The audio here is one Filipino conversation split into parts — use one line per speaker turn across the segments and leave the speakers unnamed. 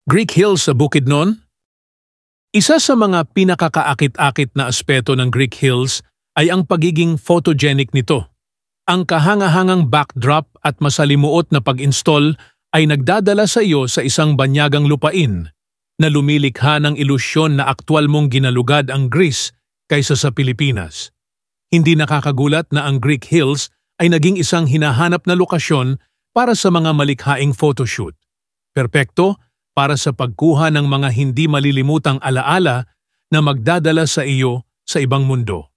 Greek Hills sa Bukidnon? Isa sa mga pinakakaakit-akit na aspeto ng Greek Hills ay ang pagiging photogenic nito. Ang kahangahangang backdrop at masalimuot na pag-install ay nagdadala sa iyo sa isang banyagang lupain na lumilikha ng ilusyon na aktwal mong ginalugad ang Greece kaysa sa Pilipinas. Hindi nakakagulat na ang Greek Hills ay naging isang hinahanap na lokasyon para sa mga malikhaing photoshoot. Perpekto para sa pagkuha ng mga hindi malilimutang alaala na magdadala sa iyo sa ibang mundo.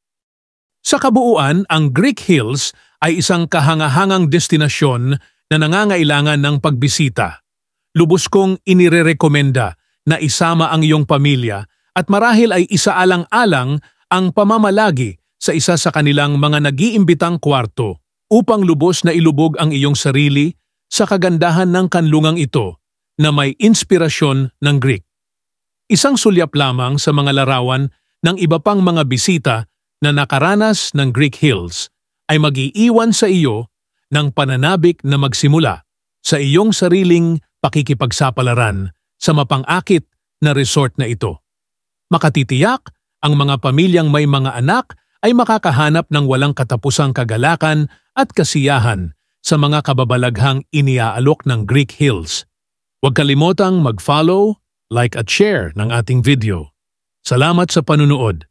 Sa kabuuan, ang Greek Hills ay isang kahangahangang destinasyon na nangangailangan ng pagbisita. Lubos kong inirerekomenda na isama ang iyong pamilya at marahil ay isaalang-alang ang pamamalagi sa isa sa kanilang mga nag-iimbitang kwarto upang lubos na ilubog ang iyong sarili sa kagandahan ng kanlungang ito na may inspirasyon ng Greek. Isang sulyap lamang sa mga larawan ng iba pang mga bisita na nakaranas ng Greek Hills ay mag-iiwan sa iyo ng pananabik na magsimula sa iyong sariling pakikipagsapalaran sa mapang-akit na resort na ito. Makatitiyak, ang mga pamilyang may mga anak ay makakahanap ng walang katapusang kagalakan at kasiyahan sa mga kababalaghang iniaalok ng Greek Hills. Huwag kalimotang mag-follow, like at share ng ating video. Salamat sa panunood.